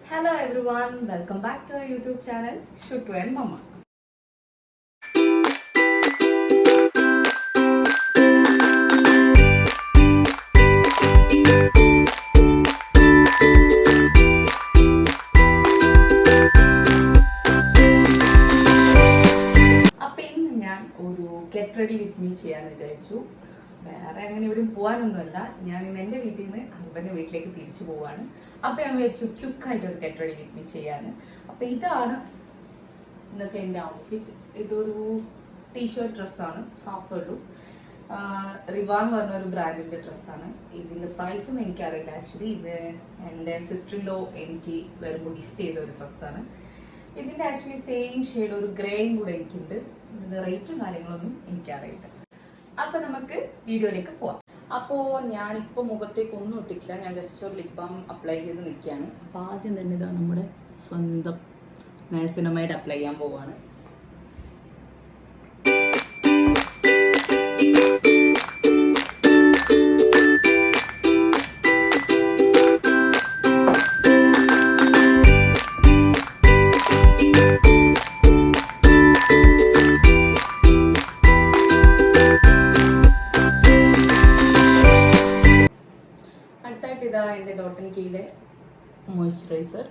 Hello everyone, welcome back to our YouTube channel Shuttu and Mama. അപ്പോൾ ഇന്ന് ഞാൻ ഒരു ഗെറ്റ് റെഡി വിത്ത് മീ ചെയ്യാന്ന് വിചാരിച്ചു. വേറെ അങ്ങനെ എവിടെയും പോകാനൊന്നുമല്ല, ഞാൻ ഇന്ന് എൻ്റെ വീട്ടിൽ നിന്ന് ഹസ്ബൻഡിൻ്റെ വീട്ടിലേക്ക് തിരിച്ചു പോവാണ്. അപ്പോൾ ഞാൻ വിചാരിച്ചു ക്യുക്കായിട്ടൊരു ഗെറ്റ് റെഡി വിത്ത് മീ ചെയ്യാന്ന്. അപ്പോൾ ഇതാണ് ഇന്നത്തെ എൻ്റെ ഔട്ട്ഫിറ്റ്. ഇതൊരു ടീഷർട്ട് ഡ്രസ്സാണ്, ഹാഫ് ഉള്ളൂ. റിവാൻ എന്ന് പറഞ്ഞൊരു ബ്രാൻഡിൻ്റെ ഡ്രസ്സാണ്. ഇതിൻ്റെ പ്രൈസും എനിക്കറിയില്ല. ആക്ച്വലി ഇത് എൻ്റെ സിസ്റ്റർ ഇൻ ലോ എനിക്ക് വരുമ്പോൾ ഗിഫ്റ്റ് ചെയ്ത ഒരു ഡ്രസ്സാണ്. ഇതിൻ്റെ ആക്ച്വലി സെയിം ഷെയ്ഡ് ഒരു ഗ്രേയും കൂടെ എനിക്കുണ്ട്. ഇതിൻ്റെ റേറ്റും കാര്യങ്ങളൊന്നും എനിക്കറിയില്ല. അപ്പോൾ നമുക്ക് വീഡിയോയിലേക്ക് പോവാം. അപ്പോൾ ഞാനിപ്പോൾ മുഖത്തേക്ക് ഒന്നും ഇട്ടിട്ടില്ല, ഞാൻ ജസ്റ്റ് ഒരു ലിപ് ബാം അപ്ലൈ ചെയ്ത് നിൽക്കുകയാണ്. അപ്പോൾ ആദ്യം തന്നെ ഇതാ നമ്മുടെ സ്വന്തം നൈസിനമൈഡ് അപ്ലൈ ചെയ്യാൻ പോവാണ്. ഇതാ എൻ്റെ ഡോട്ട് ആൻഡ് കീയുടെ മോയ്സ്ചറൈസർ.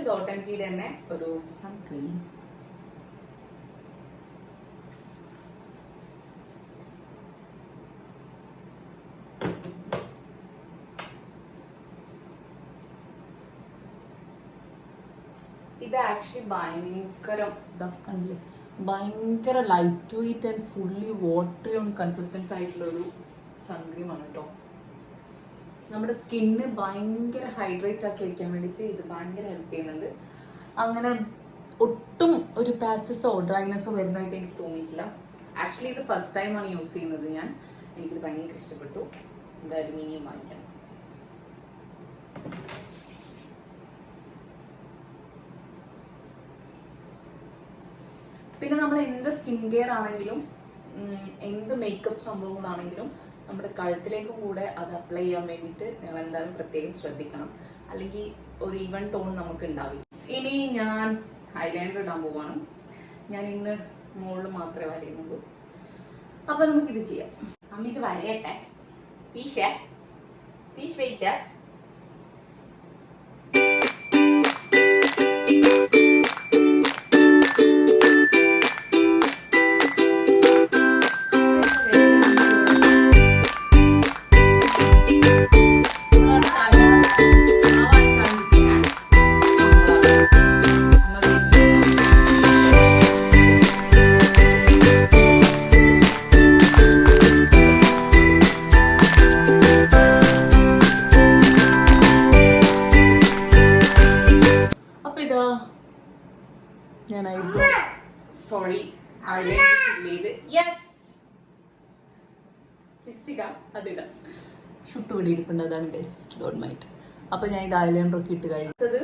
ഡോട്ട് ആൻഡ് കീയുടെ തന്നെ ഒരു സൺക്രീം. ഇത് ആക്ച്വലി ഭയങ്കര light weight and fully watery on consistence ആയിട്ടുള്ളൊരു സൺക്രീമാണ് കേട്ടോ. നമ്മുടെ സ്കിന്ന് ഭയങ്കര ഹൈഡ്രേറ്റ് ആക്കി വെക്കാൻ വേണ്ടിയിട്ട് ഇത് ഭയങ്കര ഹെൽപ്പ് ചെയ്യുന്നുണ്ട്. അങ്ങനെ ഒട്ടും ഒരു പാച്ചസോ ഡ്രൈനെസ്സോ വരുന്നതായിട്ട് എനിക്ക് തോന്നിയിട്ടില്ല. ആക്ച്വലി ഇത് ഫസ്റ്റ് ടൈമാണ് യൂസ് ചെയ്യുന്നത് ഞാൻ. എനിക്കിത് ഭയങ്കര ഇഷ്ടപ്പെട്ടു. എന്തായാലും ഇനിയും വാങ്ങിക്കണം. പിന്നെ നമ്മൾ എന്ത് സ്കിൻ കെയർ ആണെങ്കിലും എന്ത് മേക്കപ്പ് സംഭവങ്ങളാണെങ്കിലും നമ്മുടെ കഴുത്തിലേക്കും കൂടെ അത് അപ്ലൈ ചെയ്യാൻ വേണ്ടിയിട്ട് നിങ്ങൾ എന്തായാലും പ്രത്യേകം ശ്രദ്ധിക്കണം. അല്ലെങ്കിൽ ഒരു ഈവൻ ടോൺ നമുക്ക് ഉണ്ടാവില്ല. ഇനി ഞാൻ ഐലൈനർ ഇടാൻ പോവാണ്. ഞാൻ ഇന്ന് മുകളിൽ മാത്രമേ വരയുന്നുള്ളൂ. അപ്പോൾ നമുക്കിത് ചെയ്യാം. അമ്മ ഇത് വരയട്ടെ. പീഷ് വെയിറ്റ്. ഞാൻ ഷുട്ട് ഇവിടെ ഇരിപ്പുണ്ട്, അതാണ് ഗൈസ്, ഡോണ്ട് മൈൻഡ്. അപ്പൊ ഞാൻ ഇത് ഐലൈനർ ഒക്കെ ഇട്ട് കഴിയുന്നത്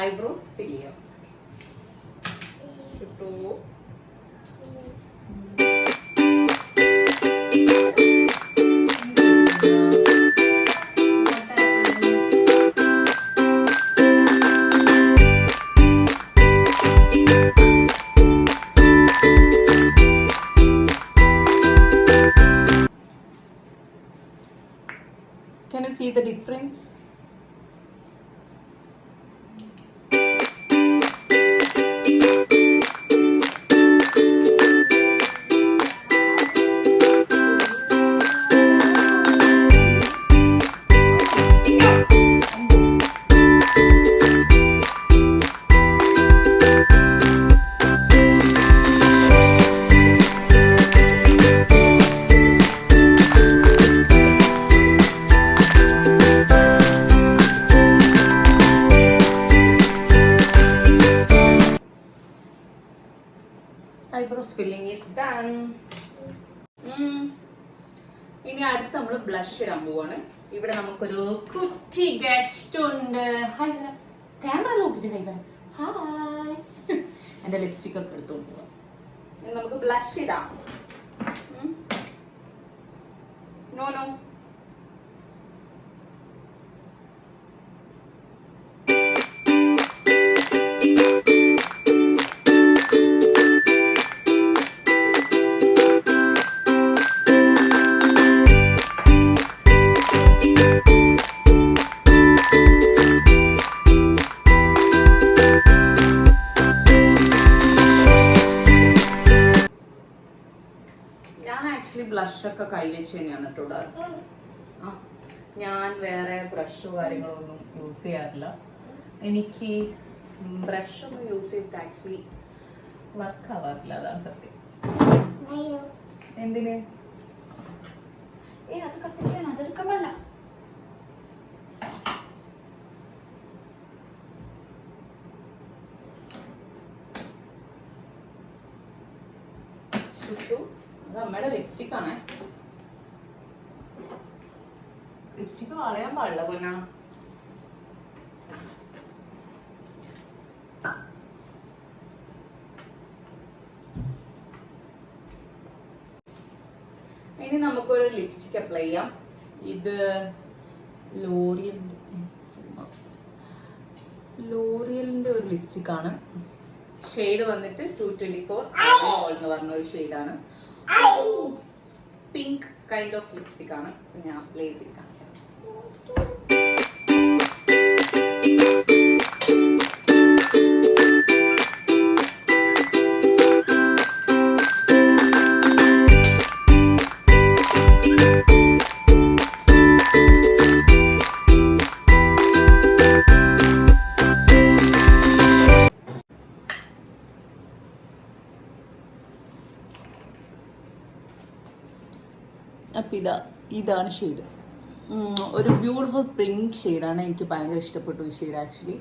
ഐബ്രോസ് ഫിൽ ചെയ്യാം. Shuttu Can you see the difference? Eyebrows filling is done. ഇനി അടുത്ത് നമ്മൾ ബ്ലഷ് ഇടാൻ പോവാണ്. ഇവിടെ നമുക്കൊരു കുട്ടി ഗസ്റ്റ് ഉണ്ട്. ഹായ് പറ, ക്യാമറ നോക്കിട്ട് ഹായ് പറ. ഹായ്. എന്റെ ലിപ്സ്റ്റിക് ഒക്കെ എടുത്തോണ്ട് പോവാം. നമുക്ക് ബ്ലഷ് ഇടാം. നോ നോ, ബ്ലഷ് ഒക്കെ കൈവച്ച് തന്നെയാണ് കേട്ടോ ഇടാറ്. ഞാൻ വേറെ ബ്രഷോ കാര്യങ്ങളൊന്നും യൂസ് ചെയ്യാറില്ല. എനിക്ക് ബ്രഷൊന്നും യൂസ് ചെയ്തിട്ട് ആക്ച്വലി വർക്ക് ആവാറില്ല, അതാണ് സത്യം. എന്തിന്? അത് കത്തിക്കാൻ അതെടുക്കമല്ല. അത് അമ്മയുടെ ലിപ്സ്റ്റിക് ആണ്. ലിപ്സ്റ്റിക് കളയാൻ പാടില്ല പൊന്നാ. ഇനി നമുക്കൊരു ലിപ്സ്റ്റിക് അപ്ലൈ ചെയ്യാം. ഇത് ലോറിയലിന്റെ ഒരു ലിപ്സ്റ്റിക് ആണ്. ഷെയ്ഡ് വന്നിട്ട് 224 എന്ന് പറഞ്ഞ ഒരു ഷെയ്ഡാണ്. പിങ്ക് കൈൻഡ് ഓഫ് ലിപ്സ്റ്റിക് ആണ്. ഞാൻ അപ്ലൈ ചെയ്തിരിക്കാം. അപ്പം ഇതാണ് ഷെയ്ഡ്. ഒരു ബ്യൂട്ടിഫുൾ പിങ്ക് ഷെയ്ഡാണ്. എനിക്ക് ഭയങ്കര ഇഷ്ടപ്പെട്ടു ഈ ഷെയ്ഡ് ആക്ച്വലി.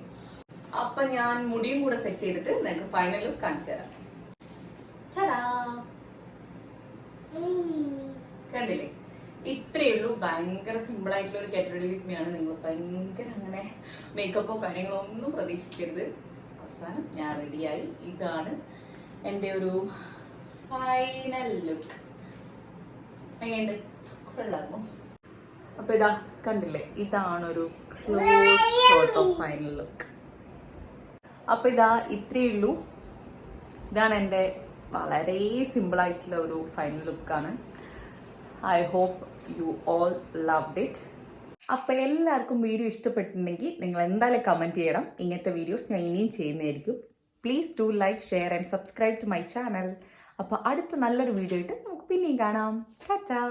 അപ്പം ഞാൻ മുടിയും കൂടെ സെറ്റ് ചെയ്തിട്ട് നിങ്ങൾക്ക് ഫൈനൽ ലുക്ക് കാണിച്ചു തരാം. കണ്ടില്ലേ? ഇത്രയേ ഉള്ളൂ. ഭയങ്കര സിമ്പിൾ ആയിട്ടുള്ള ഒരു ഗെറ്റ് റെഡി വിത്ത് മീ ആണ്. നിങ്ങൾ ഭയങ്കര അങ്ങനെ മേക്കപ്പോ കാര്യങ്ങളോ ഒന്നും പ്രതീക്ഷിക്കരുത്. അവസാനം ഞാൻ റെഡിയായി. ഇതാണ് എൻ്റെ ഒരു ഫൈനൽ ലുക്ക്. എങ്ങനെയുണ്ട്? കൊള്ളാമോ? അപ്പൊ ഇതാ കണ്ടില്ലേ, ഇതാണൊരു close shot of final look. അപ്പൊ ഇതാ ഇത്രയേ ഉള്ളൂ. ഇതാണ് എൻ്റെ വളരെ സിമ്പിൾ ആയിട്ടുള്ള ഒരു ഫൈനൽ ലുക്കാണ്. I hope you all loved it. അപ്പൊ എല്ലാവർക്കും വീഡിയോ ഇഷ്ടപ്പെട്ടിട്ടുണ്ടെങ്കിൽ നിങ്ങൾ എന്തായാലും കമന്റ് ചെയ്യണം. ഇങ്ങനത്തെ വീഡിയോസ് ഞാൻ ഇനിയും ചെയ്യുന്നതായിരിക്കും. Please do like, share and subscribe to my channel. അപ്പൊ അടുത്ത നല്ലൊരു വീഡിയോ ആയിട്ട് നമുക്ക് പിന്നെയും കാണാം. ടാറ്റാ.